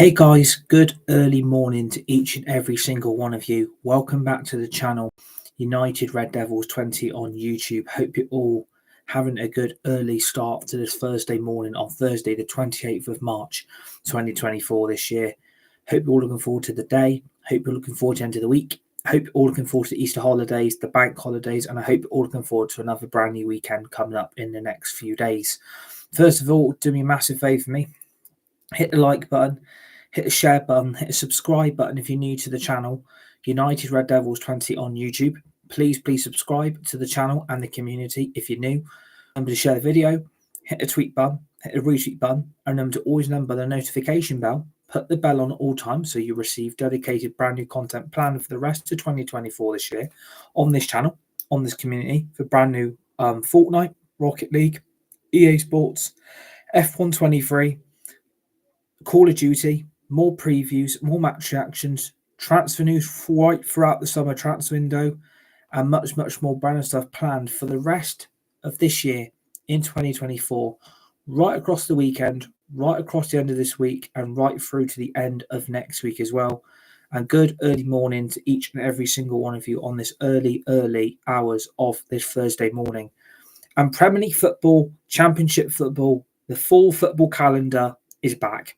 Hey guys, good early morning to each and every single one of you. Welcome back to the channel, United Red Devils 20 on YouTube. Hope you're all having a good early start to this Thursday morning on Thursday, the 28th of March, 2024 this year. Hope you're all looking forward to the day. Hope you're looking forward to the end of the week. Hope you're all looking forward to the Easter holidays, the bank holidays, and I hope you're all looking forward to another brand new weekend coming up in the next few days. First of all, do me a massive favour for me. Hit the like button, hit the share button, hit the subscribe button if you're new to the channel, United Red Devils 20 on YouTube. Please subscribe to the channel and the community if you're new. Remember to share the video, hit the tweet button, hit the retweet button, and remember to always number the notification bell. Put the bell on at all times so you receive dedicated brand new content planned for the rest of 2024 this year on this channel, on this community, for brand new Fortnite, Rocket League, EA Sports, F123, Call of Duty, more previews, more match reactions, transfer news right throughout the summer transfer window, and much more brand new stuff planned for the rest of this year in 2024, right across the weekend, right across the end of this week, and right through to the end of next week as well. And good early morning to each and every single one of you on this early hours of this Thursday morning. And Premier League football, Championship football, the full football calendar is back.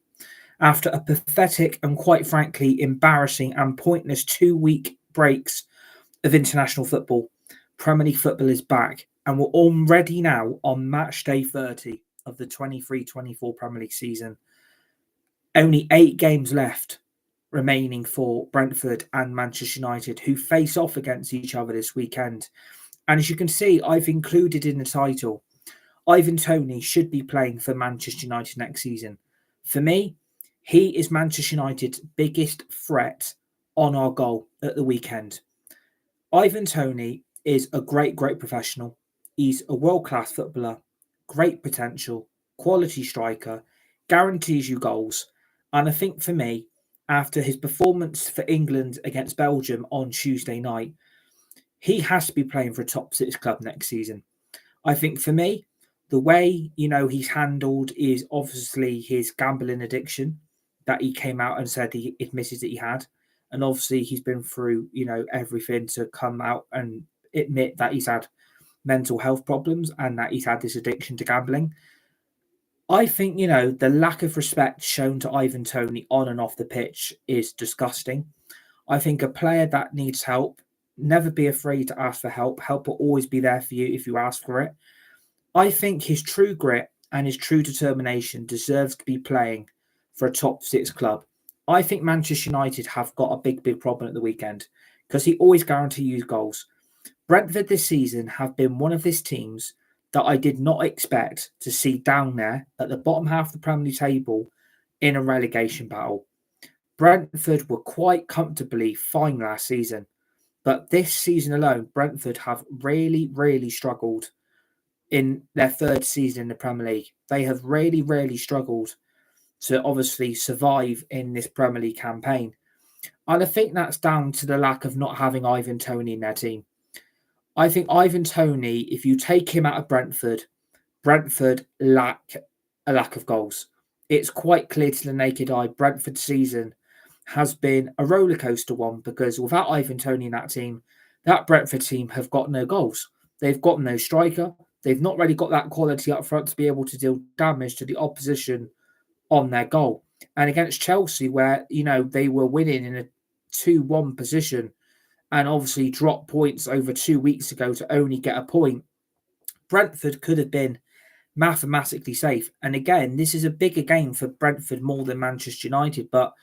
After a pathetic and quite frankly embarrassing and pointless 2-week breaks of international football, Premier League football is back, and we're already now on match day 30 of the 23-24 Premier League season. Only 8 games left remaining for Brentford and Manchester United, who face off against each other this weekend. And as you can see, I've included in the title, Ivan Toney should be playing for Manchester United next season. For me, he is Manchester United's biggest threat on our goal at the weekend. Ivan Toney is a great professional. He's a world-class footballer, great potential, quality striker, guarantees you goals. And I think for me, after his performance for England against Belgium on Tuesday night, he has to be playing for a top 6 club next season. I think for me, the way, he's handled is obviously his gambling addiction that he came out and said he admitted that he had. And obviously he's been through, everything to come out and admit that he's had mental health problems and that he's had this addiction to gambling. I think, the lack of respect shown to Ivan Toney on and off the pitch is disgusting. I think a player that needs help, never be afraid to ask for help. Help will always be there for you if you ask for it. I think his true grit and his true determination deserves to be playing for a top 6 club. I think Manchester United have got a big problem at the weekend because he always guarantees goals. Brentford this season have been one of these teams that I did not expect to see down there at the bottom half of the Premier League table in a relegation battle. Brentford were quite comfortably fine last season, but this season alone, Brentford have really struggled in their 3rd season in the Premier League. They have really struggled to obviously survive in this Premier League campaign. And I think that's down to the lack of not having Ivan Toney in their team. I think Ivan Toney, if you take him out of Brentford lack a lack of goals. It's quite clear to the naked eye Brentford's season has been a rollercoaster one because without Ivan Toney in that team, that Brentford team have got no goals. They've got no striker. They've not really got that quality up front to be able to deal damage to the opposition on their goal. And against Chelsea, where, they were winning in a 2-1 position and obviously dropped points over 2 weeks ago to only get a point, Brentford could have been mathematically safe. And again, this is a bigger game for Brentford more than Manchester United. But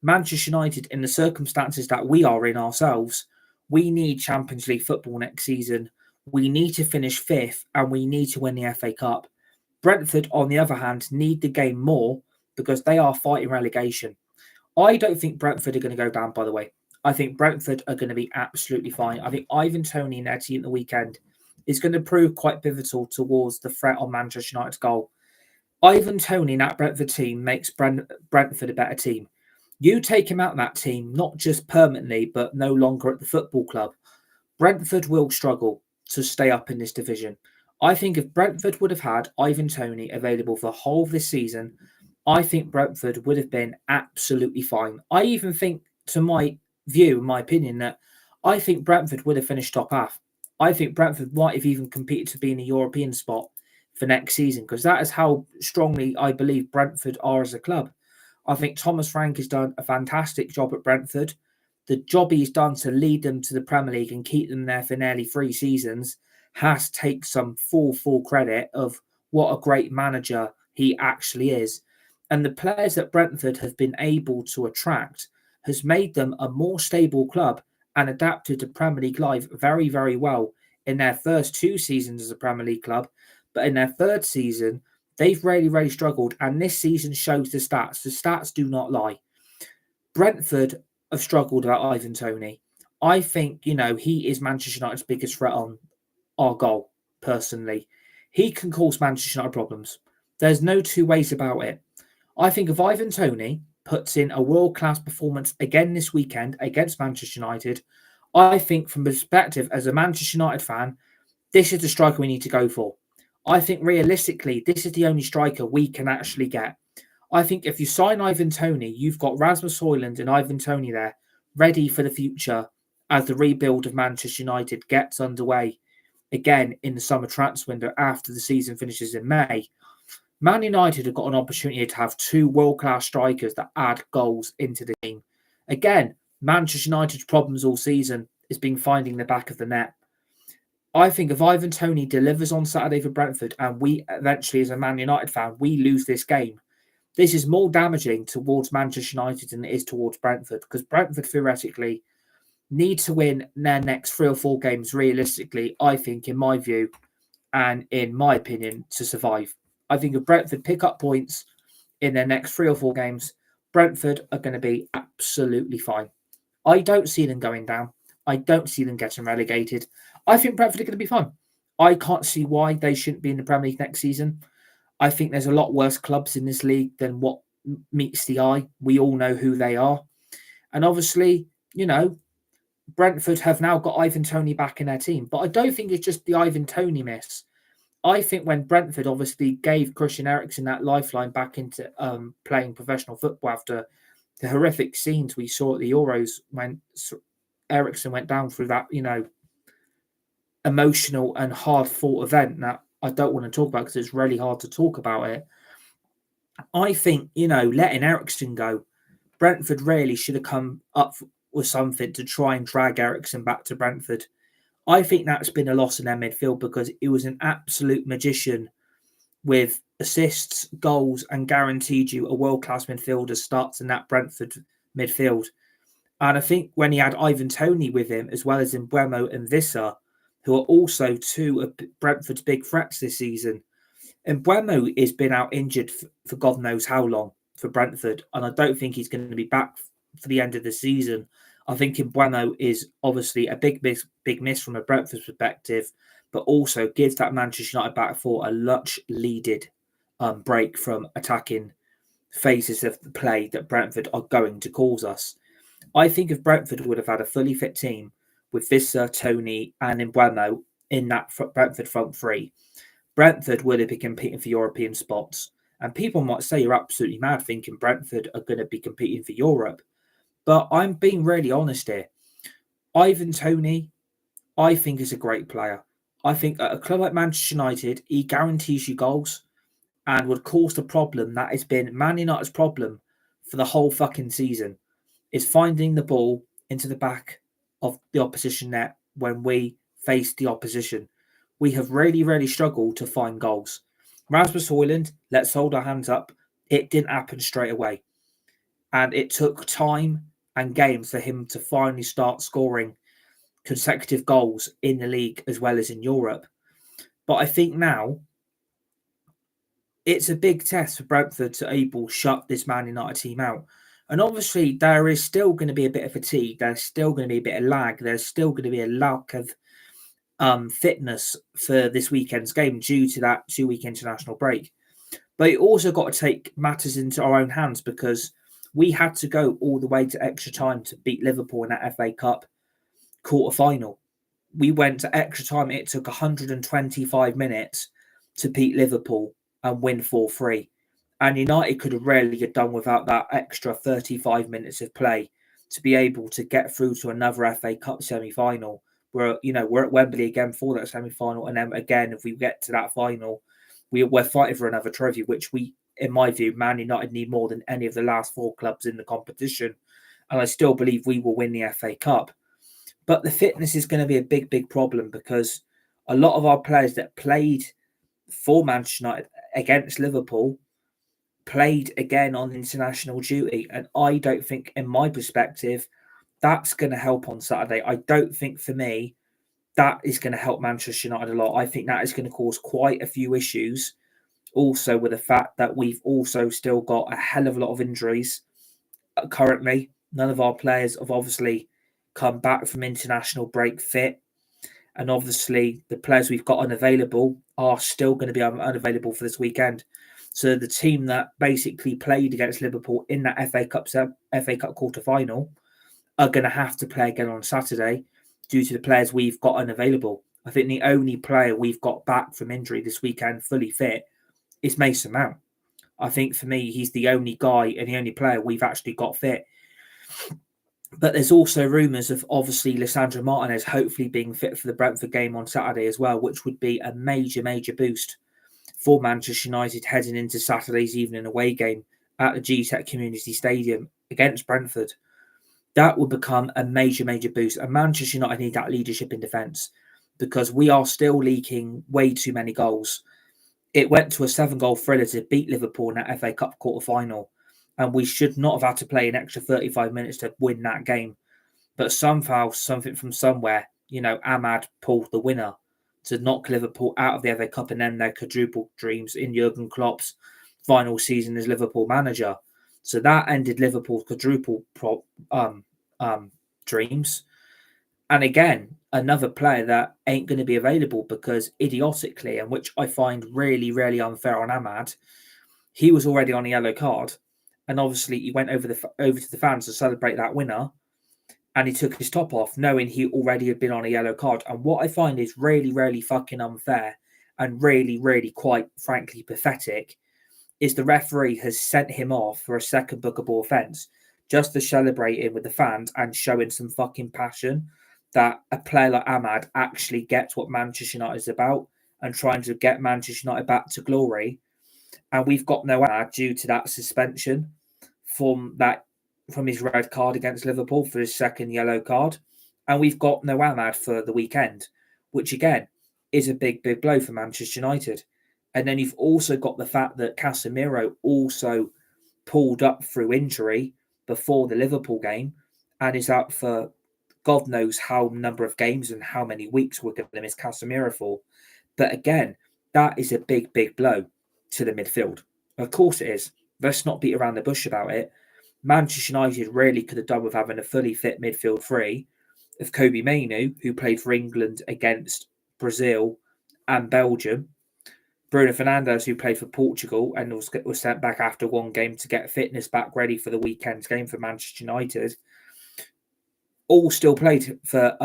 Manchester United, in the circumstances that we are in ourselves, we need Champions League football next season. We need to finish 5th and we need to win the FA Cup. Brentford, on the other hand, need the game more because they are fighting relegation. I don't think Brentford are going to go down, by the way. I think Brentford are going to be absolutely fine. I think Ivan Toney in their team at the weekend is going to prove quite pivotal towards the threat on Manchester United's goal. Ivan Toney in that Brentford team makes Brentford a better team. You take him out of that team, not just permanently, but no longer at the football club, Brentford will struggle to stay up in this division. I think if Brentford would have had Ivan Toney available for the whole of this season, I think Brentford would have been absolutely fine. I even think, to my view, my opinion, that I think Brentford would have finished top half. I think Brentford might have even competed to be in a European spot for next season, because that is how strongly I believe Brentford are as a club. I think Thomas Frank has done a fantastic job at Brentford. The job he's done to lead them to the Premier League and keep them there for nearly 3 seasons has to take some full credit of what a great manager he actually is. And the players that Brentford have been able to attract has made them a more stable club and adapted to Premier League life very well in their first 2 seasons as a Premier League club. But in their third season, they've really struggled. And this season shows the stats. The stats do not lie. Brentford have struggled about Ivan Toney. I think, he is Manchester United's biggest threat on our goal, personally. He can cause Manchester United problems. There's no two ways about it. I think if Ivan Toney puts in a world-class performance again this weekend against Manchester United, I think from perspective as a Manchester United fan, this is the striker we need to go for. I think realistically, this is the only striker we can actually get. I think if you sign Ivan Toney, you've got Rasmus Højlund and Ivan Toney there, ready for the future as the rebuild of Manchester United gets underway again in the summer transfer window after the season finishes in May. Man United have got an opportunity to have 2 world-class strikers that add goals into the team. Again, Manchester United's problems all season has been finding the back of the net. I think if Ivan Toney delivers on Saturday for Brentford and we eventually, as a Man United fan, we lose this game, this is more damaging towards Manchester United than it is towards Brentford, because Brentford theoretically need to win their next 3 or 4 games realistically, I think, in my view, and in my opinion, to survive. I think if Brentford pick up points in their next 3 or 4 games, Brentford are going to be absolutely fine. I don't see them going down. I don't see them getting relegated. I think Brentford are going to be fine. I can't see why they shouldn't be in the Premier League next season. I think there's a lot worse clubs in this league than what meets the eye. We all know who they are. And obviously, Brentford have now got Ivan Toney back in their team. But I don't think it's just the Ivan Toney miss. I think when Brentford obviously gave Christian Eriksen that lifeline back into playing professional football after the horrific scenes we saw at the Euros when Eriksen went down through that, emotional and hard-fought event that I don't want to talk about because it's really hard to talk about it. I think, letting Eriksen go, Brentford really should have come up with something to try and drag Eriksen back to Brentford. I think that's been a loss in their midfield because it was an absolute magician with assists, goals, and guaranteed you a world-class midfielder starts in that Brentford midfield. And I think when he had Ivan Toney with him, as well as Mbeumo and Visser, who are also 2 of Brentford's big threats this season. Mbeumo has been out injured for God knows how long for Brentford, and I don't think he's going to be back for the end of the season. I think Mbeumo is obviously a big miss from a Brentford perspective, but also gives that Manchester United back four a much needed break from attacking phases of the play that Brentford are going to cause us. I think if Brentford would have had a fully fit team with Visser, Toney, and Mbeumo in that Brentford front three, Brentford would have been competing for European spots. And people might say you're absolutely mad thinking Brentford are going to be competing for Europe. But I'm being really honest here. Ivan Toney, I think, is a great player. I think at a club like Manchester United, he guarantees you goals and would cause the problem that has been Man United's problem for the whole fucking season, is finding the ball into the back of the opposition net when we face the opposition. We have really struggled to find goals. Rasmus Højlund, let's hold our hands up. It didn't happen straight away. And it took time and games for him to finally start scoring consecutive goals in the league as well as in Europe. But I think now it's a big test for Brentford to able to shut this Man United team out. And obviously there is still going to be a bit of fatigue. There's still going to be a bit of lag. There's still going to be a lack of fitness for this weekend's game due to that 2-week international break. But it also got to take matters into our own hands because we had to go all the way to extra time to beat Liverpool in that FA Cup quarter-final. We went to extra time. It took 125 minutes to beat Liverpool and win 4-3. And United could have rarely have done without that extra 35 minutes of play to be able to get through to another FA Cup semi-final. We're at Wembley again for that semi-final, and then again, if we get to that final, we're fighting for another trophy, which in my view, Man United need more than any of the last four clubs in the competition. And I still believe we will win the FA Cup. But the fitness is going to be a big, big problem because a lot of our players that played for Manchester United against Liverpool played again on international duty. And I don't think, in my perspective, that's going to help on Saturday. I don't think, for me, that is going to help Manchester United a lot. I think that is going to cause quite a few issues. Also, with the fact that we've also still got a hell of a lot of injuries currently. None of our players have obviously come back from international break fit. And obviously, the players we've got unavailable are still going to be unavailable for this weekend. So the team that basically played against Liverpool in that FA Cup quarter final are going to have to play again on Saturday due to the players we've got unavailable. I think the only player we've got back from injury this weekend fully fit is Mason Mount. I think for me, he's the only guy and the only player we've actually got fit. But there's also rumours of obviously Lisandro Martinez hopefully being fit for the Brentford game on Saturday as well, which would be a major, major boost for Manchester United heading into Saturday's evening away game at the GTECH Community Stadium against Brentford. That would become a major, major boost. And Manchester United need that leadership in defence because we are still leaking way too many goals. It went to a 7-goal thriller to beat Liverpool in that FA Cup quarter-final. And we should not have had to play an extra 35 minutes to win that game. But somehow, something from somewhere, Ahmad pulled the winner to knock Liverpool out of the FA Cup and end their quadruple dreams in Jurgen Klopp's final season as Liverpool manager. So that ended Liverpool's quadruple dreams. And again, another player that ain't going to be available because idiotically, and which I find really, really unfair on Ahmad, he was already on a yellow card. And obviously he went over to the fans to celebrate that winner. And he took his top off, knowing he already had been on a yellow card. And what I find is really, really fucking unfair and really, really, quite frankly, pathetic is the referee has sent him off for a second bookable offence just to celebrate him with the fans and showing some fucking passion that a player like Ahmad actually gets what Manchester United is about and trying to get Manchester United back to glory. And we've got no Ahmad due to that suspension from his red card against Liverpool for his second yellow card. And we've got no Ahmad for the weekend, which again is a big, big blow for Manchester United. And then you've also got the fact that Casemiro also pulled up through injury before the Liverpool game and is out for God knows how number of games and how many weeks we're going to miss Casemiro for. But again, that is a big, big blow to the midfield. Of course it is. Let's not beat around the bush about it. Manchester United really could have done with having a fully fit midfield three of Kobe Mainoo, who played for England against Brazil and Belgium, Bruno Fernandes, who played for Portugal and was sent back after one game to get fitness back ready for the weekend's game for Manchester United, all still played for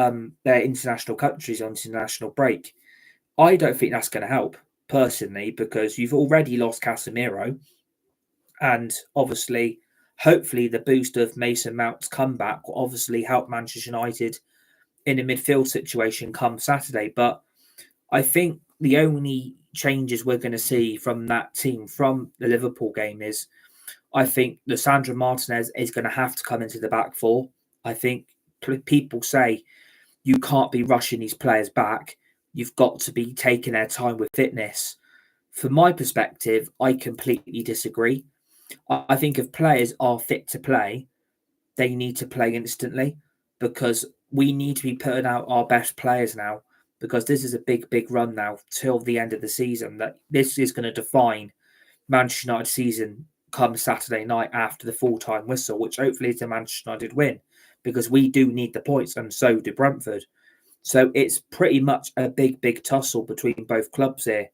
their international countries on international break. I don't think that's going to help, personally, because you've already lost Casemiro. And obviously, hopefully, the boost of Mason Mount's comeback will obviously help Manchester United in a midfield situation come Saturday. But I think the only changes we're going to see from that team from the Liverpool game is I think Lisandro Martinez is going to have to come into the back four. I think people say you can't be rushing these players back. You've got to be taking their time with fitness. From my perspective, I completely disagree. I think if players are fit to play, they need to play instantly because we need to be putting out our best players now because this is a big, big run now till the end of the season. That this is going to define Manchester United season come Saturday night after the full-time whistle, which hopefully is a Manchester United win because we do need the points and so do Brentford. So it's pretty much a big, big tussle between both clubs here.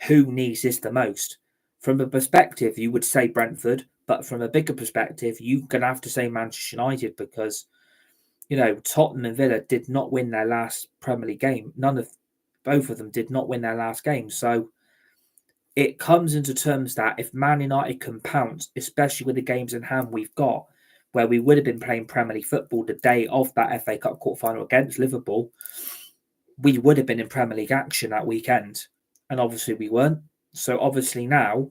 Who needs this the most? From a perspective, you would say Brentford, but from a bigger perspective, you're going to have to say Manchester United because, Tottenham and Villa did not win their last Premier League game. Both of them did not win their last game. So it comes into terms that if Man United can pounce, especially with the games in hand we've got, where we would have been playing Premier League football the day of that FA Cup quarter-final against Liverpool, we would have been in Premier League action that weekend. And obviously we weren't. So obviously now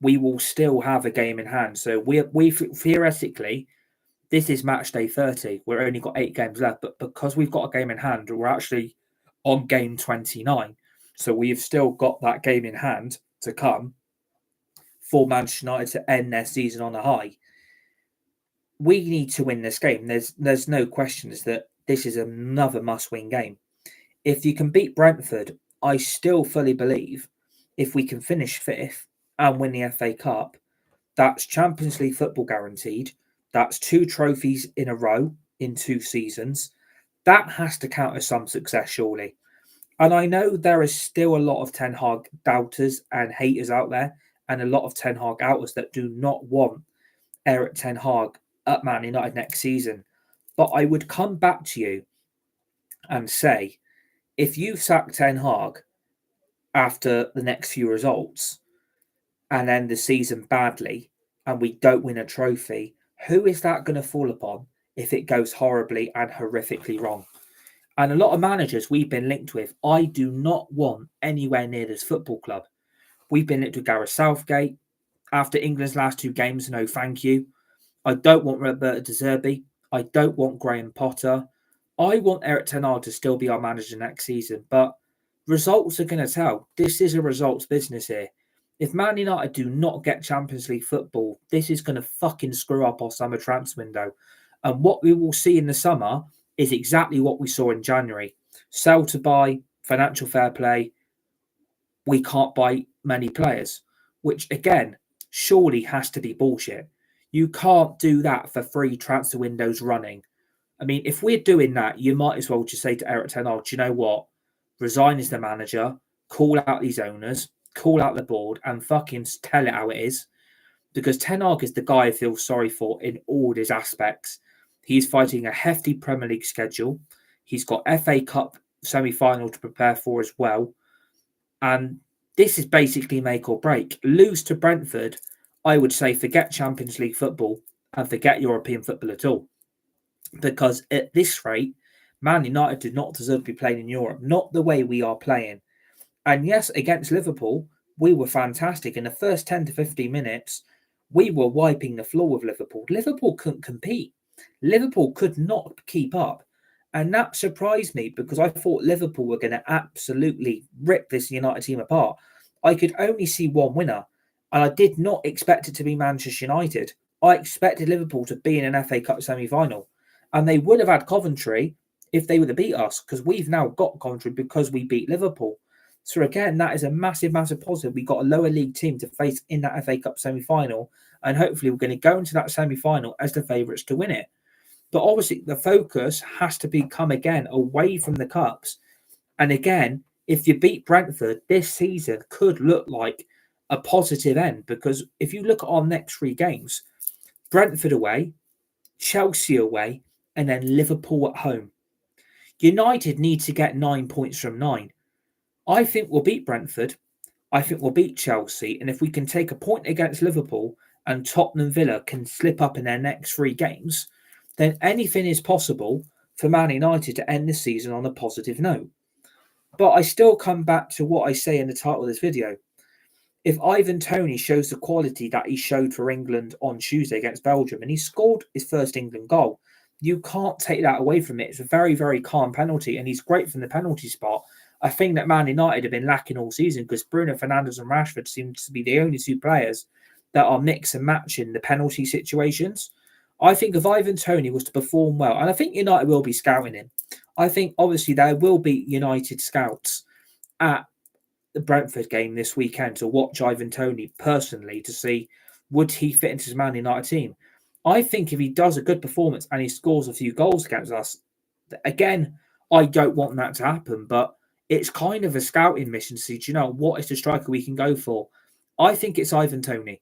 we will still have a game in hand. So we theoretically, this is match day 30. We've only got 8 games left. But because we've got a game in hand, we're actually on game 29. So we've still got that game in hand to come for Manchester United to end their season on a high. We need to win this game. There's no questions that this is another must-win game. If you can beat Brentford, I still fully believe if we can finish 5th and win the FA Cup, that's Champions League football guaranteed. That's 2 trophies in a row in 2 seasons. That has to count as some success, surely. And I know there is still a lot of Ten Hag doubters and haters out there, and a lot of Ten Hag outers that do not want Eric Ten Hag at Man United next season. But I would come back to you and say, if you sack Ten Hag after the next few results and end the season badly and we don't win a trophy, who is that going to fall upon if it goes horribly and horrifically wrong? And a lot of managers we've been linked with, I do not want anywhere near this football club. We've been linked with Gareth Southgate. After England's last 2 games, no thank you. I don't want Roberto De Zerbi. I don't want Graham Potter. I want Eric Ten Hag to still be our manager next season, but results are going to tell. This is a results business here. If Man United do not get Champions League football, this is going to fucking screw up our summer transfer window. And what we will see in the summer is exactly what we saw in January. Sell to buy, financial fair play. We can't buy many players, which again, surely has to be bullshit. You can't do that for 3 transfer windows running. I mean, if we're doing that, you might as well just say to Eric Ten Hag, do you know what? Resign as the manager, call out these owners, call out the board, and fucking tell it how it is. Because Ten Hag is the guy I feel sorry for in all his aspects. He's fighting a hefty Premier League schedule. He's got FA Cup semi-final to prepare for as well. And this is basically make or break. Lose to Brentford, I would say forget Champions League football and forget European football at all. Because at this rate, Man United do not deserve to be playing in Europe, not the way we are playing. And yes, against Liverpool, we were fantastic. In the first 10 to 15 minutes, we were wiping the floor with Liverpool. Liverpool couldn't compete. Liverpool could not keep up. And that surprised me because I thought Liverpool were going to absolutely rip this United team apart. I could only see one winner. And I did not expect it to be Manchester United. I expected Liverpool to be in an FA Cup semi-final. And they would have had Coventry if they would have beat us, because we've now got Coventry because we beat Liverpool. So again, that is a massive, massive positive. We got a lower league team to face in that FA Cup semi-final, and hopefully we're going to go into that semi-final as the favourites to win it. But obviously the focus has to become again away from the cups. And again, if you beat Brentford, this season could look like a positive end, because if you look at our next 3 games, Brentford away, Chelsea away, and then Liverpool at home. United need to get 9 points from 9. I think we'll beat Brentford. I think we'll beat Chelsea. And if we can take a point against Liverpool and Tottenham Villa can slip up in their next 3 games, then anything is possible for Man United to end the season on a positive note. But I still come back to what I say in the title of this video. If Ivan Toney shows the quality that he showed for England on Tuesday against Belgium, and he scored his first England goal, you can't take that away from it. It's a very, very calm penalty, and he's great from the penalty spot. A thing that Man United have been lacking all season, because Bruno Fernandes and Rashford seem to be the only 2 players that are mix and match in the penalty situations. I think if Ivan Toney was to perform well, and I think United will be scouting him, I think obviously there will be United scouts at the Brentford game this weekend to watch Ivan Toney personally to see would he fit into his Man United team. I think if he does a good performance and he scores a few goals against us, again, I don't want that to happen, but it's kind of a scouting mission to see, do you know, what is the striker we can go for? I think it's Ivan Toney.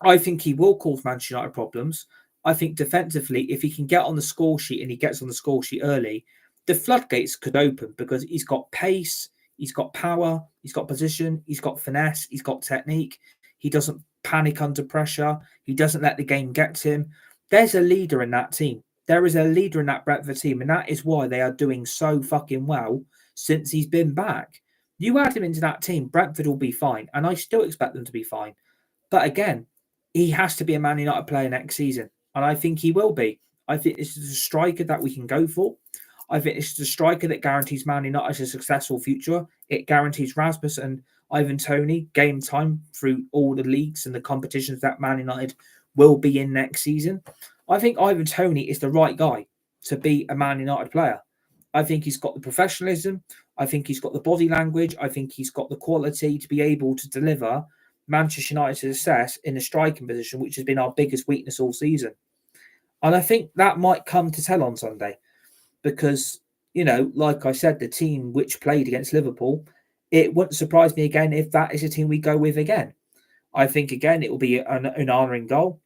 I think he will cause Manchester United problems. I think defensively, if he can get on the score sheet and he gets on the score sheet early, the floodgates could open because he's got pace, He's got power, he's got position, he's got finesse, he's got technique. He doesn't panic under pressure. He doesn't let the game get to him. There's a leader in that team. There is a leader in that Brentford team, and that is why they are doing so fucking well since he's been back. You add him into that team, Brentford will be fine, and I still expect them to be fine. But again, he has to be a Man United player next season, and I think he will be. I think this is a striker that we can go for. I think it's the striker that guarantees Man United a successful future. It guarantees Rasmus and Ivan Toney game time through all the leagues and the competitions that Man United will be in next season. I think Ivan Toney is the right guy to be a Man United player. I think he's got the professionalism. I think he's got the body language. I think he's got the quality to be able to deliver Manchester United's success in the striking position, which has been our biggest weakness all season. And I think that might come to tell on Sunday because, like I said, the team which played against Liverpool, it wouldn't surprise me again if that is a team we go with again. I think, again, it will be an honouring goal.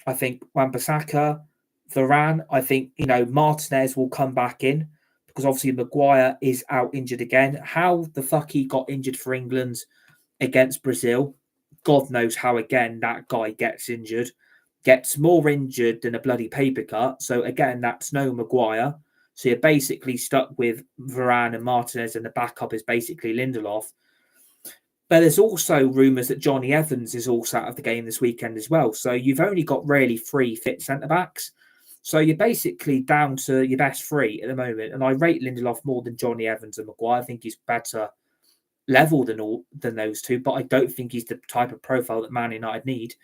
I think Wan-Bissaka, Varane, I think, Martinez will come back in because obviously Maguire is out injured again. How the fuck he got injured for England against Brazil, God knows how, again, that guy gets injured. Gets more injured than a bloody paper cut. So, again, that's no Maguire. So you're basically stuck with Varane and Martinez, and the backup is basically Lindelof. But there's also rumours that Johnny Evans is also out of the game this weekend as well. So you've only got really 3 fit centre-backs. So you're basically down to your best 3 at the moment. And I rate Lindelof more than Johnny Evans and Maguire. I think he's better level than those two. But I don't think he's the type of profile that Man United need.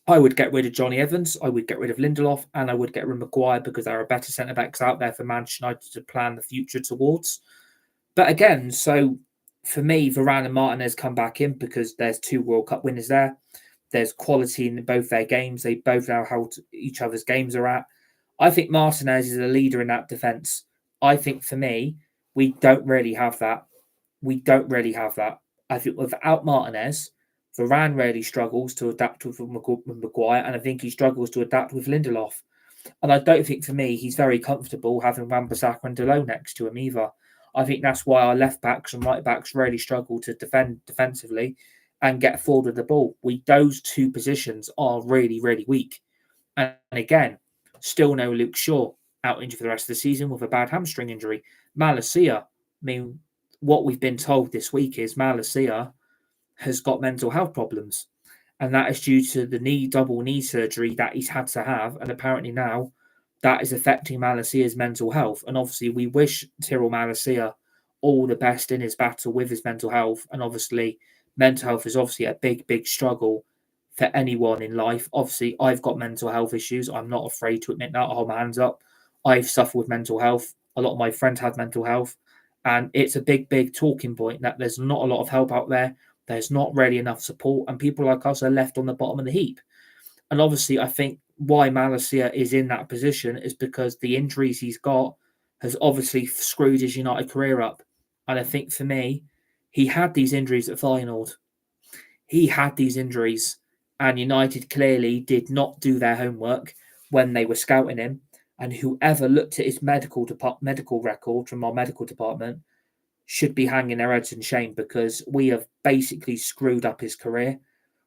I would get rid of Johnny Evans, I would get rid of Lindelof, and I would get rid of Maguire because there are better centre-backs out there for Manchester United to plan the future towards. But again, so for me, Varane and Martinez come back in because there's 2 World Cup winners there. There's quality in both their games. They both know how each other's games are at. I think Martinez is a leader in that defence. I think for me, we don't really have that. I think without Martinez, Varane really struggles to adapt with Maguire, and I think he struggles to adapt with Lindelof. And I don't think, for me, he's very comfortable having Wan-Bissaka and Delon next to him either. I think that's why our left-backs and right-backs really struggle to defend defensively and get forward with the ball. Those 2 positions are really, really weak. And again, still no Luke Shaw, out injured for the rest of the season with a bad hamstring injury. Malacia, what we've been told this week is Malacia has got mental health problems, and that is due to the double knee surgery that he's had to have, and apparently now that is affecting Malacia's mental health. And obviously we wish Tyrell Malacia all the best in his battle with his mental health, and obviously mental health is obviously a big struggle for anyone in life. Obviously I've got mental health issues. I'm not afraid to admit that. I'll hold my hands up. I've suffered with mental health. A lot of my friends have mental health, and it's a big talking point that there's not a lot of help out there. There's not really enough support, and people like us are left on the bottom of the heap. And obviously, I think why Malacia is in that position is because the injuries he's got has obviously screwed his United career up. And I think for me, he had these injuries at Feyenoord. He had these injuries, and United clearly did not do their homework when they were scouting him. And whoever looked at his medical record from our medical department should be hanging their heads in shame, because we have basically screwed up his career.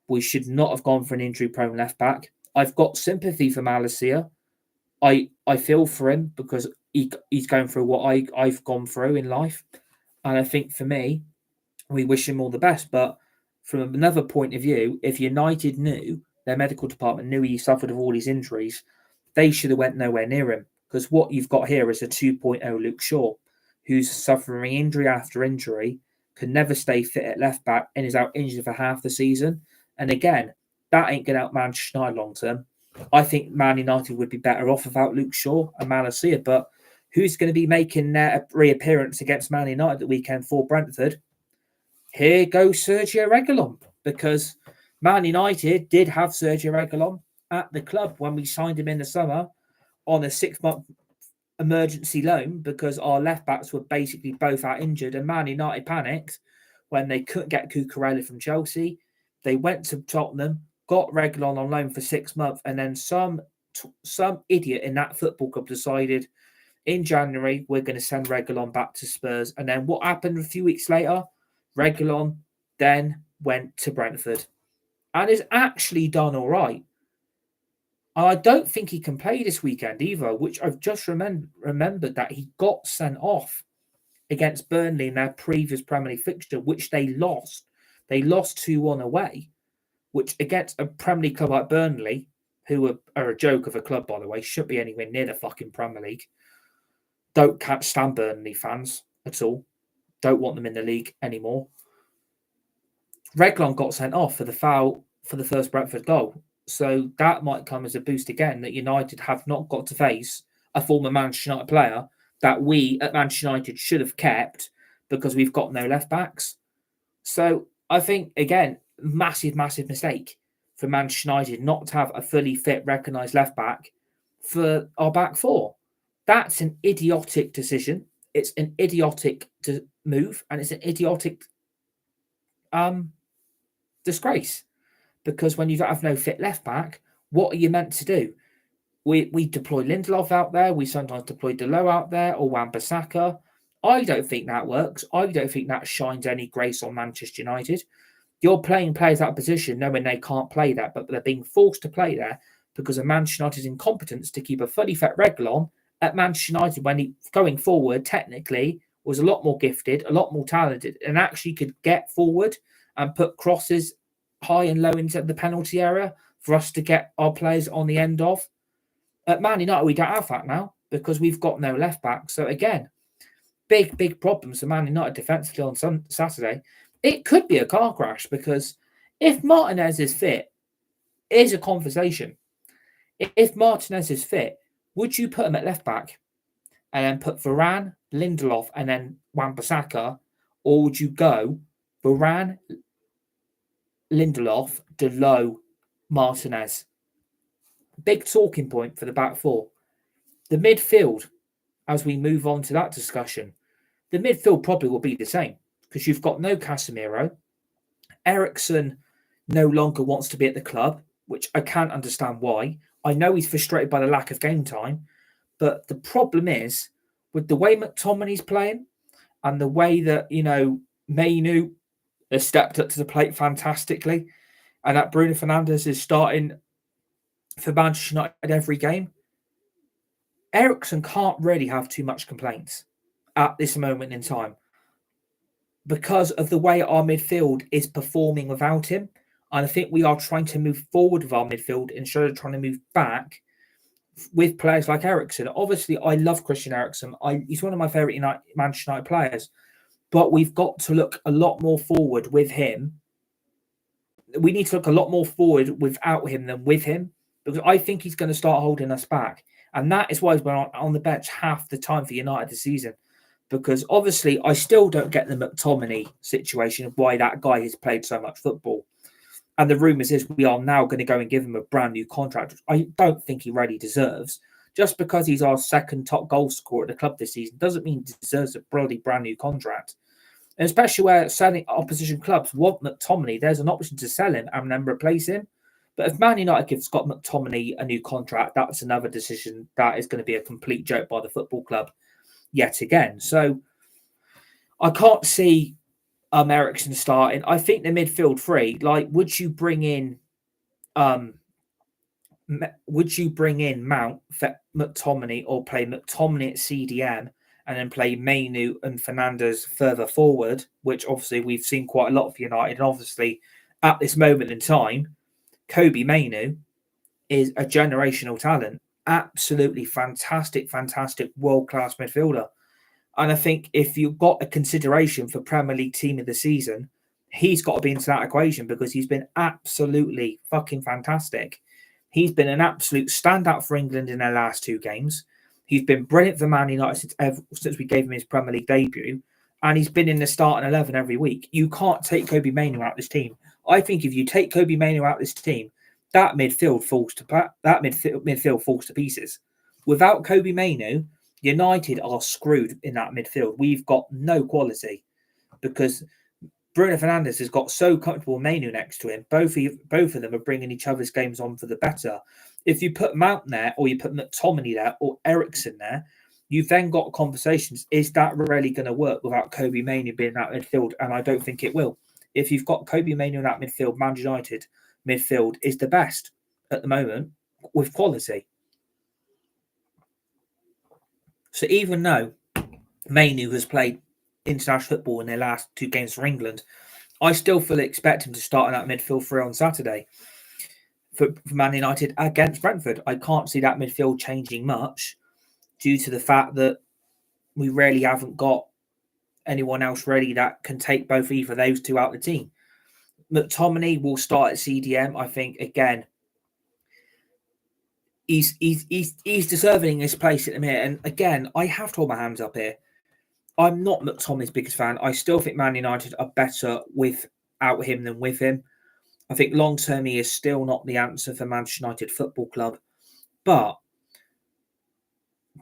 We should not have gone for an injury-prone left-back. I've got sympathy for Malacia. I feel for him because he's going through what I've gone through in life. And I think for me, we wish him all the best. But from another point of view, if United knew, their medical department knew he suffered of all these injuries, they should have went nowhere near him. Because what you've got here is a 2.0 Luke Shaw, who's suffering injury after injury, can never stay fit at left back, and is out injured for half the season. And again, that ain't going to help Manchester United long term. I think Man United would be better off without Luke Shaw and Malacia. But who's going to be making their reappearance against Man United the weekend for Brentford? Here goes Sergio Reguilon, because Man United did have Sergio Reguilon at the club when we signed him in the summer on a 6-month emergency loan, because our left backs were basically both out injured, and Man United panicked when they couldn't get Cucurella from Chelsea. They went to Tottenham, got Reguilon on loan for 6 months, and then some idiot in that football club decided in January, we're going to send Reguilon back to Spurs. And then what happened a few weeks later? Reguilon then went to Brentford and is actually done all right. I don't think he can play this weekend either, which I've just remembered that he got sent off against Burnley in their previous Premier League fixture, which they lost. They lost 2-1 away, which against a Premier League club like Burnley, who are a joke of a club, by the way, shouldn't be anywhere near the fucking Premier League. Can't stand Burnley fans at all. Don't want them in the league anymore. Reguilon got sent off for the foul for the first Brentford goal. So that might come as a boost again that United have not got to face a former Manchester United player that we at Manchester United should have kept because we've got no left backs. So I think, again, massive mistake for Manchester United not to have a fully fit, recognised left back for our back four. That's an idiotic decision. It's an idiotic move, and it's an idiotic disgrace. Because when you don't have no fit left back, what are you meant to do? We deploy Lindelof out there. We sometimes deploy Delo out there or Wan-Bissaka. I don't think that works. I don't think that shines any grace on Manchester United. You're playing players out of position knowing they can't play that, but they're being forced to play there because of Manchester United's incompetence to keep a fully fit Reguilon at Manchester United when he, going forward, technically, was a lot more gifted, a lot more talented, and actually could get forward and put crosses high and low into the penalty area for us to get our players on the end of. At Man United, we don't have that now because we've got no left back. So again, big problems for Man United defensively on Saturday. It could be a car crash because if Martinez is fit, here's a conversation. If Martinez is fit, would you put him at left back and then put Varane, Lindelof, and then Wan-Bissaka, or would you go Varane, Lindelof, Delo, Martinez? Big talking point for the back four. The midfield, as we move on to that discussion, the midfield probably will be the same because you've got no Casemiro. Eriksen no longer wants to be at the club, which I can't understand why. I know he's frustrated by the lack of game time, but the problem is with the way McTominay's playing and the way that, Mainu has stepped up to the plate fantastically, and that Bruno Fernandes is starting for Manchester United every game, Eriksen can't really have too much complaints at this moment in time because of the way our midfield is performing without him. And I think we are trying to move forward with our midfield instead of trying to move back with players like Eriksen. Obviously, I love Christian Eriksen. He's one of my favourite Manchester United players. But we've got to look a lot more forward with him. We need to look a lot more forward without him than with him, because I think he's going to start holding us back. And that is why he's been on the bench half the time for United this season. Because obviously, I still don't get the McTominay situation of why that guy has played so much football. And the rumours is we are now going to go and give him a brand new contract, which I don't think he really deserves. Just because he's our second top goal scorer at the club this season doesn't mean he deserves a bloody brand new contract. And especially where selling opposition clubs want McTominay, there's an option to sell him and then replace him. But if Man United gives Scott McTominay a new contract, that's another decision that is going to be a complete joke by the football club yet again. So I can't see Eriksen starting. I think the midfield three, would you bring in Mount for McTominay, or play McTominay at CDM and then play Mainu and Fernandes further forward, which obviously we've seen quite a lot for United. And obviously at this moment in time, Kobe Mainu is a generational talent. Absolutely fantastic world-class midfielder. And I think if you've got a consideration for Premier League Team of the Season, he's got to be into that equation because he's been absolutely fucking fantastic. He's been an absolute standout for England in their last two games. He's been brilliant for Man United since we gave him his Premier League debut. And he's been in the starting 11 every week. You can't take Kobe Mainu out of this team. I think if you take Kobe Mainu out of this team, that midfield falls to pieces. Without Kobe Mainu, United are screwed in that midfield. We've got no quality because Bruno Fernandes has got so comfortable Mainu next to him. Both of them are bringing each other's games on for the better. If you put Mount there, or you put McTominay there, or Eriksen there, You've then got conversations. Is that really going to work without Kobe Mainoo being that midfield? And I don't think it will. If you've got Kobe Mainoo in that midfield, Man United midfield is the best at the moment with quality. So even though Mainoo has played international football in their last 2 games for England, I still fully expect him to start in that midfield 3 on Saturday for Man United against Brentford. I can't see that midfield changing much due to the fact that we really haven't got anyone else really that can take both either of those two out of the team. McTominay will start at CDM. I think again, he's deserving his place at the minute. And again, I have to hold my hands up here. I'm not McTominay's biggest fan. I still think Man United are better without him than with him. I think long term he is still not the answer for Manchester United Football Club. But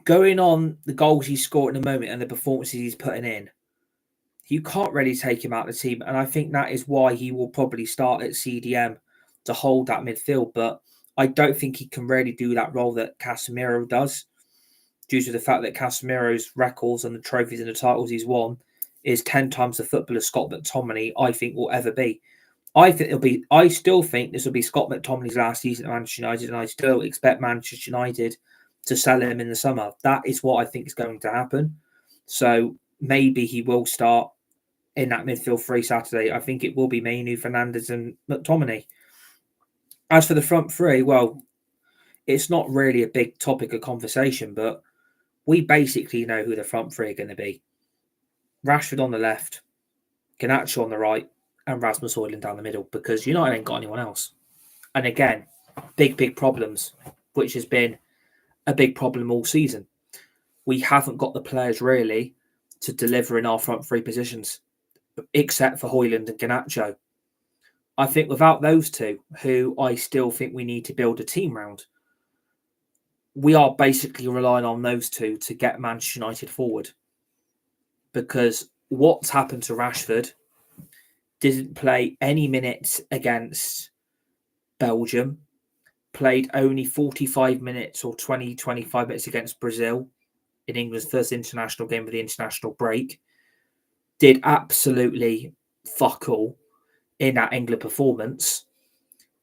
going on the goals he's scored in the moment and the performances he's putting in, you can't really take him out of the team. And I think that is why he will probably start at CDM to hold that midfield. But I don't think he can really do that role that Casemiro does, due to the fact that Casemiro's records and the trophies and the titles he's won is 10 times the footballer Scott McTominay, I think, will ever be. I still think this will be Scott McTominay's last season at Manchester United, and I still expect Manchester United to sell him in the summer. That is what I think is going to happen. So maybe he will start in that midfield 3 Saturday. I think it will be Mainoo, Fernandes and McTominay. As for the front 3, well, it's not really a big topic of conversation, but we basically know who the front 3 are going to be. Rashford on the left, Garnacho on the right, and Rasmus Højlund down the middle, because United ain't got anyone else. And again, big problems, which has been a big problem all season. We haven't got the players really to deliver in our front 3 positions, except for Højlund and Garnacho. I think without those two, who I still think we need to build a team around, we are basically relying on those two to get Manchester United forward. Because what's happened to Rashford, didn't play any minutes against Belgium, played only 45 minutes or 25 minutes against Brazil in England's first international game of the international break, did absolutely fuck all in that England performance.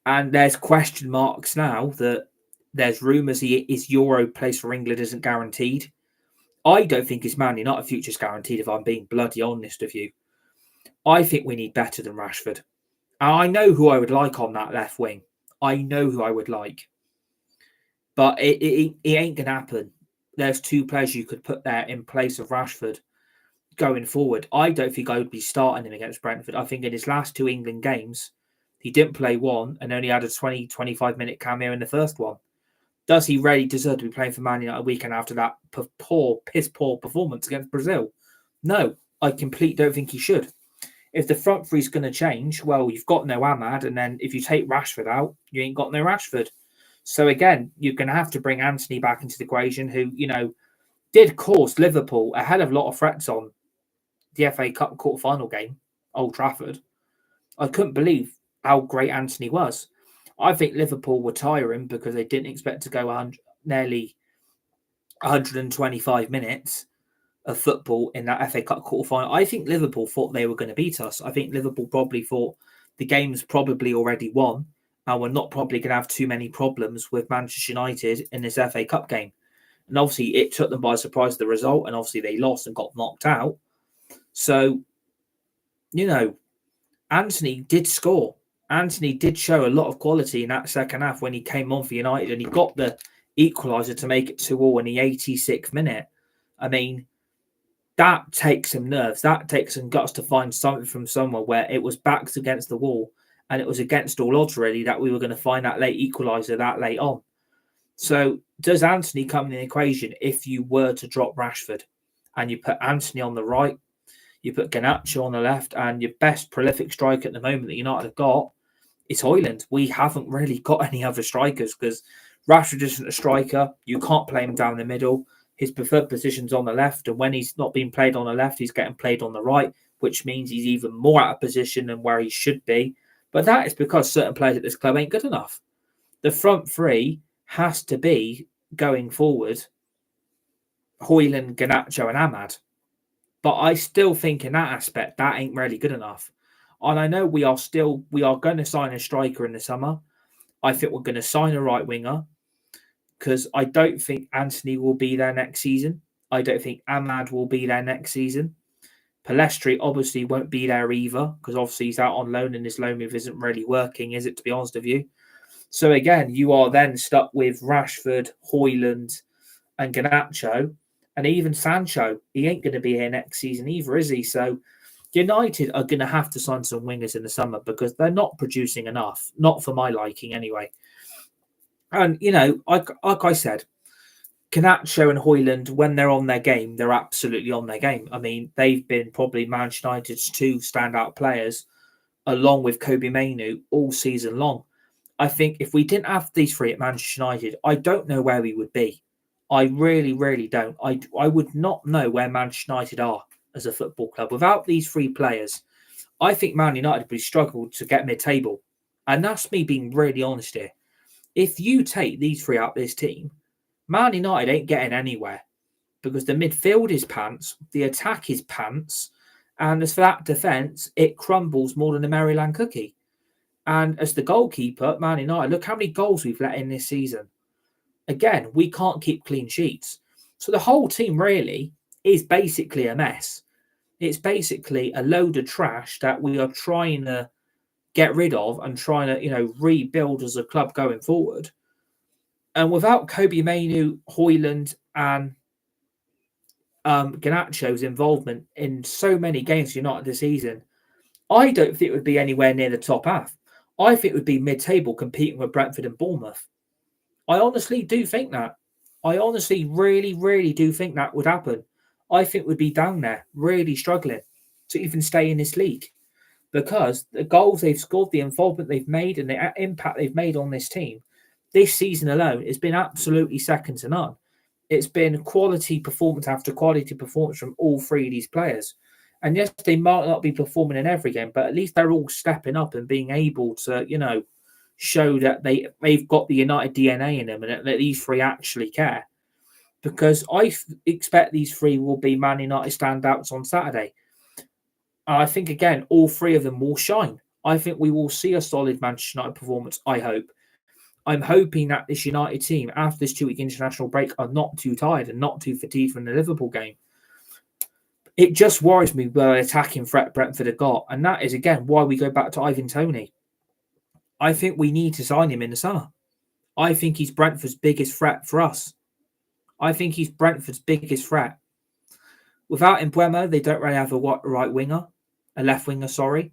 And there's question marks now that there's rumours his Euro place for England isn't guaranteed. I don't think his Man United future's guaranteed, if I'm being bloody honest with you. I think we need better than Rashford. And I know who I would like on that left wing. I know who I would like. But it ain't going to happen. There's 2 players you could put there in place of Rashford going forward. I don't think I would be starting him against Brentford. I think in his last 2 England games, he didn't play one and only had a 20-25 minute cameo in the first one. Does he really deserve to be playing for Man United a weekend after that piss poor performance against Brazil? No, I completely don't think he should. If the front 3 is going to change, well, you've got no Ahmad, and then if you take Rashford out, you ain't got no Rashford. So again, you're going to have to bring Antony back into the equation, who, did cause Liverpool a hell of a lot of threats on the FA Cup quarter-final game, Old Trafford. I couldn't believe how great Antony was. I think Liverpool were tiring because they didn't expect to go nearly 125 minutes of football in that FA Cup quarter-final. I think Liverpool thought they were going to beat us. I think Liverpool probably thought the game's probably already won and we're not probably going to have too many problems with Manchester United in this FA Cup game. And obviously it took them by surprise, the result, and obviously they lost and got knocked out. So, Antony did score. Antony did show a lot of quality in that second half when he came on for United, and he got the equaliser to make it 2-2 in the 86th minute. I mean, that takes some nerves. That takes some guts to find something from somewhere where it was backs against the wall and it was against all odds, really, that we were going to find that late equaliser that late on. So does Antony come in the equation if you were to drop Rashford and you put Antony on the right, you put Garnacho on the left, and your best prolific striker at the moment that United have got is Højlund? We haven't really got any other strikers because Rashford isn't a striker. You can't play him down the middle. His preferred position's on the left, and when he's not being played on the left, he's getting played on the right, which means he's even more out of position than where he should be. But that is because certain players at this club ain't good enough. The front 3 has to be, going forward, Højlund, Garnacho and Ahmad. But I still think in that aspect, that ain't really good enough. And I know we are going to sign a striker in the summer. I think we're going to sign a right winger because I don't think Anthony will be there next season. I don't think Ahmad will be there next season. Palestri obviously won't be there either because obviously he's out on loan and his loan move isn't really working, is it, to be honest with you? So again, you are then stuck with Rashford, Højlund and Garnacho and even Sancho. He ain't going to be here next season either, is he? So United are going to have to sign some wingers in the summer because they're not producing enough, not for my liking anyway. And, you know, like I said, Garnacho and Højlund, when they're on their game, they're absolutely on their game. I mean, they've been probably Manchester United's two standout players, along with Kobbie Mainoo, all season long. I think if we didn't have these three at Manchester United, I don't know where we would be. I really, really don't. I would not know where Manchester United are as a football club. Without these three players, I think Man United would struggle to get mid-table. And that's me being really honest here. If you take these three out of this team, Man United ain't getting anywhere because the midfield is pants, the attack is pants, and as for that defence, it crumbles more than a Maryland cookie. And as the goalkeeper, Man United, look how many goals we've let in this season. Again, we can't keep clean sheets. So the whole team really is basically a mess. It's basically a load of trash that we are trying to get rid of and trying to, you know, rebuild as a club going forward. And without Kobbie Mainoo, Højlund and Garnacho's involvement in so many games United this season, I don't think it would be anywhere near the top half. I think it would be mid-table competing with Brentford and Bournemouth. I honestly do think that. I honestly really, really do think that would happen. I think we'd be down there, really struggling to even stay in this league. Because the goals they've scored, the involvement they've made, and the impact they've made on this team, this season alone has been absolutely second to none. It's been quality performance after quality performance from all three of these players. And yes, they might not be performing in every game, but at least they're all stepping up and being able to, you know, show that they've got the United DNA in them and that these three actually care. Because I expect these three will be Man United standouts on Saturday. I think, again, all three of them will shine. I think we will see a solid Manchester United performance, I hope. I'm hoping that this United team, after this 2-week international break, are not too tired and not too fatigued from the Liverpool game. It just worries me where attacking threat Brentford have got. And that is, again, why we go back to Ivan Toney. I think we need to sign him in the summer. I think he's Brentford's biggest threat for us. I think he's Brentford's biggest threat. Without Mbeumo, they don't really have a left winger, sorry.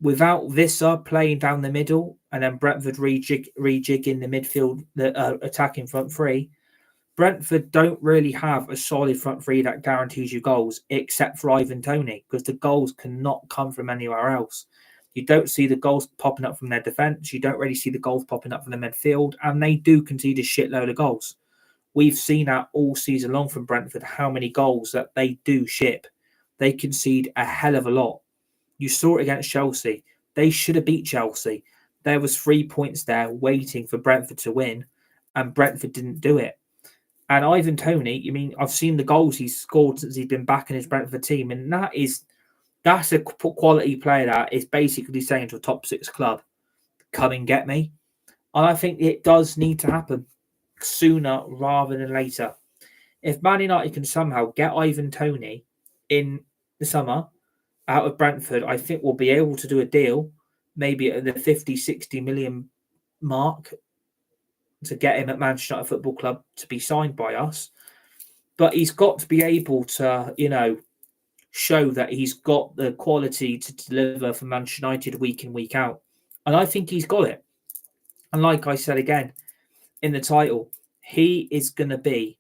Without Visser playing down the middle and then Brentford rejigging the midfield, the attacking front three, Brentford don't really have a solid front three that guarantees you goals, except for Ivan Toney, because the goals cannot come from anywhere else. You don't see the goals popping up from their defence. You don't really see the goals popping up from the midfield, and they do concede a shitload of goals. We've seen that all season long from Brentford, how many goals that they do ship. They concede a hell of a lot. You saw it against Chelsea. They should have beat Chelsea. There was 3 points there waiting for Brentford to win, and Brentford didn't do it. And Ivan Toney, I mean, I've seen the goals he's scored since he's been back in his Brentford team, and that's a quality player that is basically saying to a top 6 club, come and get me. And I think it does need to happen sooner rather than later. If Man United can somehow get Ivan Toney in the summer out of Brentford, I think we'll be able to do a deal, maybe at the 50, 60 million mark, to get him at Manchester United Football Club to be signed by us. But he's got to be able to, you know, show that he's got the quality to deliver for Manchester United week in, week out. And I think he's got it. And like I said again, in the title, he is going to be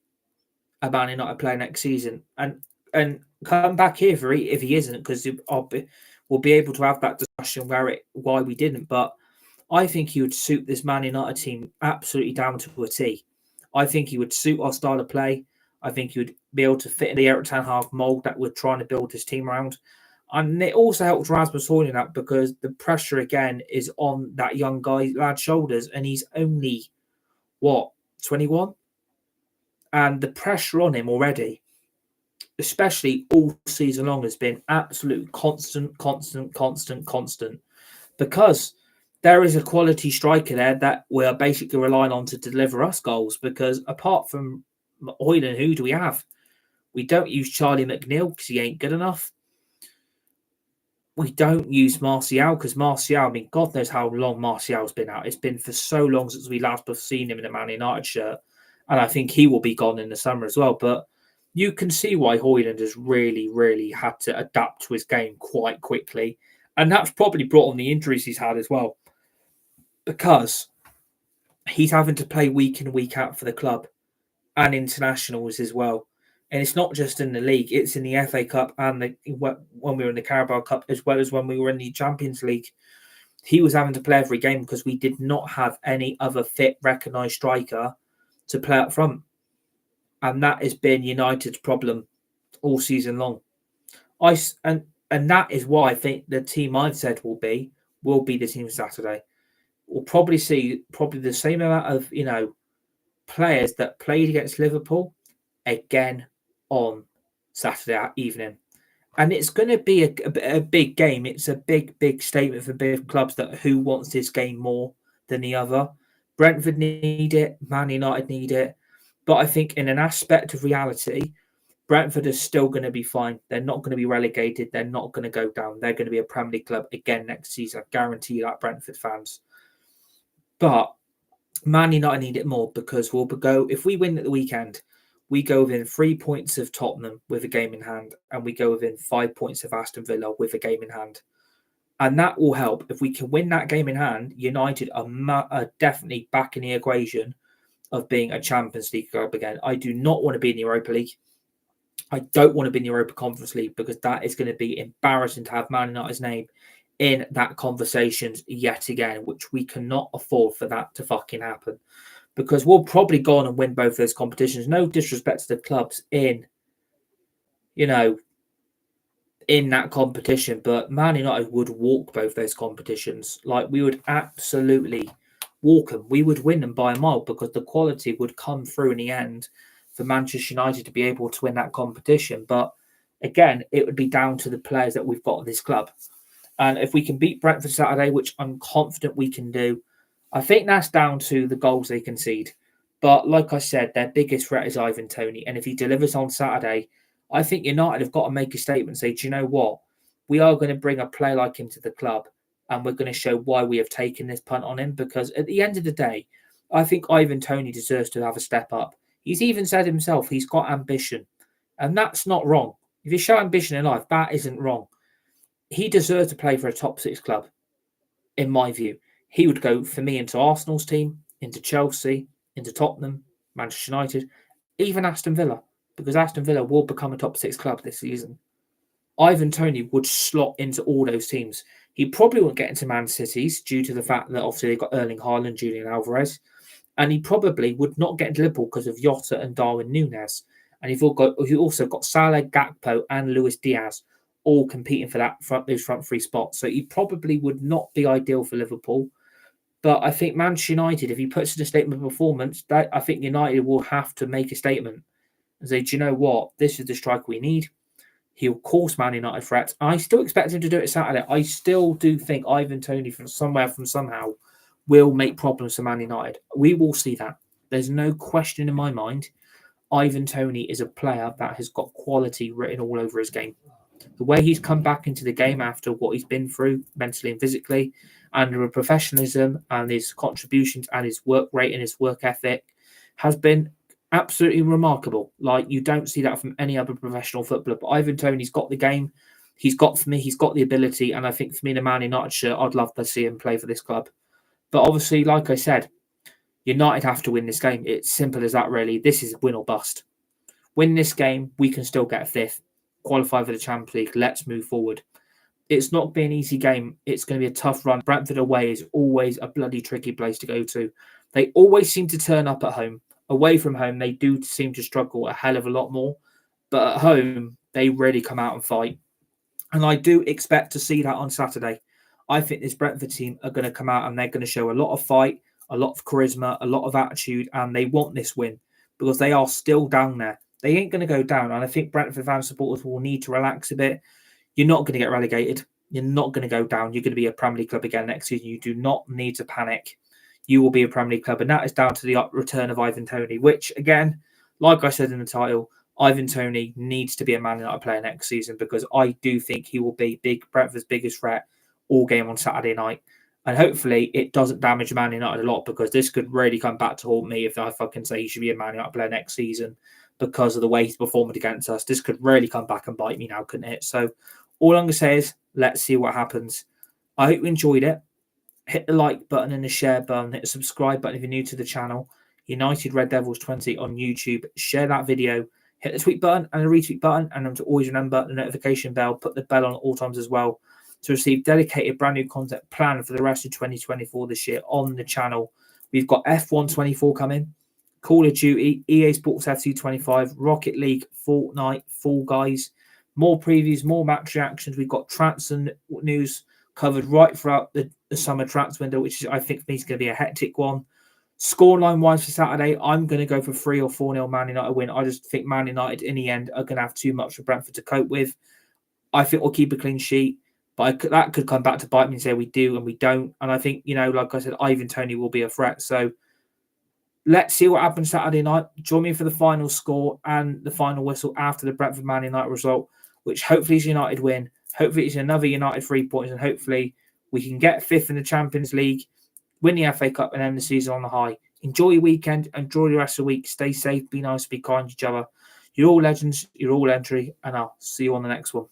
a Man United player next season. And come back here if he isn't, because we'll be able to have that discussion why we didn't. But I think he would suit this Man United team absolutely down to a T. I think he would suit our style of play. I think he would be able to fit in the Erik ten Hag mould that we're trying to build this team around. And it also helps Rasmus Højlund out because the pressure again is on that lad's shoulders, and he's only 21? And the pressure on him already, especially all season long, has been absolute constant. Because there is a quality striker there that we are basically relying on to deliver us goals. Because apart from Højlund, who do we have? We don't use Charlie McNeil because he ain't good enough. We don't use Martial because Martial, I mean, God knows how long Martial's been out. It's been for so long since we last have seen him in a Man United shirt. And I think he will be gone in the summer as well. But you can see why Højlund has really, really had to adapt to his game quite quickly. And that's probably brought on the injuries he's had as well. Because he's having to play week in, week out for the club and internationals as well. And it's not just in the league, it's in the FA Cup and when we were in the Carabao Cup, as well as when we were in the Champions League. He was having to play every game because we did not have any other fit, recognised striker to play up front. And that has been United's problem all season long. And that is why I think the team I've said will be the team Saturday. We'll probably see the same amount of, players that played against Liverpool again on Saturday evening. And it's going to be a big game. It's a big statement for big clubs that who wants this game more than the other. Brentford need it. Man United need it. But I think in an aspect of reality, Brentford is still going to be fine. They're not going to be relegated. They're not going to go down. They're going to be a Premier League club again next season. I guarantee you that, Brentford fans. But Man United need it more because if we win at the weekend, we go within 3 points of Tottenham with a game in hand, and we go within 5 points of Aston Villa with a game in hand. And that will help. If we can win that game in hand, United are definitely back in the equation of being a Champions League club again. I do not want to be in the Europa League. I don't want to be in the Europa Conference League because that is going to be embarrassing to have Man United's name in that conversation yet again, which we cannot afford for that to fucking happen. Because we'll probably go on and win both those competitions. No disrespect to the clubs in that competition, but Man United would walk both those competitions. Like, we would absolutely walk them. We would win them by a mile because the quality would come through in the end for Manchester United to be able to win that competition. But again, it would be down to the players that we've got at this club. And if we can beat Brentford Saturday, which I'm confident we can do, I think that's down to the goals they concede. But like I said, their biggest threat is Ivan Toney. And if he delivers on Saturday, I think United have got to make a statement and say, do you know what? We are going to bring a player like him to the club and we're going to show why we have taken this punt on him. Because at the end of the day, I think Ivan Toney deserves to have a step up. He's even said himself he's got ambition. And that's not wrong. If you show ambition in life, that isn't wrong. He deserves to play for a top six club, in my view. He would go, for me, into Arsenal's team, into Chelsea, into Tottenham, Manchester United, even Aston Villa, because Aston Villa will become a top six club this season. Ivan Toney would slot into all those teams. He probably won't get into Man City's due to the fact that obviously they've got Erling Haaland, Julian Alvarez, and he probably would not get into Liverpool because of Jota and Darwin Núñez. And you've also got Salah, Gakpo, and Luis Diaz all competing for those front three spots. So he probably would not be ideal for Liverpool. But I think Manchester United, if he puts in a statement of performance, I think United will have to make a statement and say, do you know what? This is the striker we need. He'll cause Man United threats. I still expect him to do it Saturday. I still do think Ivan Toney from somehow will make problems for Man United. We will see that. There's no question in my mind. Ivan Toney is a player that has got quality written all over his game. The way he's come back into the game after what he's been through mentally and physically, and the professionalism and his contributions and his work rate and his work ethic has been absolutely remarkable. Like, you don't see that from any other professional footballer. But Ivan Toney's got the game. He's got the ability. And I think for me, the Man United shirt, I'd love to see him play for this club. But obviously, like I said, United have to win this game. It's simple as that, really. This is win or bust. Win this game, we can still get fifth. Qualify for the Champions League. Let's move forward. It's not been an easy game. It's going to be a tough run. Brentford away is always a bloody tricky place to go to. They always seem to turn up at home. Away from home, they do seem to struggle a hell of a lot more. But at home, they really come out and fight. And I do expect to see that on Saturday. I think this Brentford team are going to come out and they're going to show a lot of fight, a lot of charisma, a lot of attitude, and they want this win. because they are still down there. They ain't going to go down. And I think Brentford fan supporters will need to relax a bit. You're not going to get relegated. You're not going to go down. You're going to be a Premier League club again next season. You do not need to panic. You will be a Premier League club. And that is down to the return of Ivan Toney, which, again, like I said in the title, Ivan Toney needs to be a Man United player next season, because I do think he will be Brentford's biggest threat all game on Saturday night. And hopefully it doesn't damage Man United a lot, because this could really come back to haunt me if I can say he should be a Man United player next season because of the way he's performed against us. This could really come back and bite me now, couldn't it? So all I'm going to say is let's see what happens. I hope you enjoyed it. Hit the like button and the share button. Hit the subscribe button if you're new to the channel. United Red Devils 20 on YouTube. Share that video. Hit the tweet button and the retweet button. And to always remember the notification bell. Put the bell on at all times as well to receive dedicated brand new content planned for the rest of 2024 this year on the channel. We've got F1 24 coming, Call of Duty, EA Sports FC 25, Rocket League, Fortnite, Fall Guys, more previews, more match reactions. We've got transfer news covered right throughout the summer transfer window, which is, I think, for me is going to be a hectic one. Scoreline wise for Saturday, I'm going to go for 3 or 4-0 Man United win. I just think Man United in the end are going to have too much for Brentford to cope with. I think we'll keep a clean sheet, but that could come back to bite me and say we do and we don't. And I think, like I said, Ivan Toney will be a threat. So let's see what happens Saturday night. Join me for the final score and the final whistle after the Brentford Man United result, which hopefully is United win. Hopefully it's another United 3 points, and hopefully we can get fifth in the Champions League, win the FA Cup, and end the season on the high. Enjoy your weekend. Enjoy the rest of the week. Stay safe. Be nice. Be kind to each other. You're all legends. You're all entry. And I'll see you on the next one.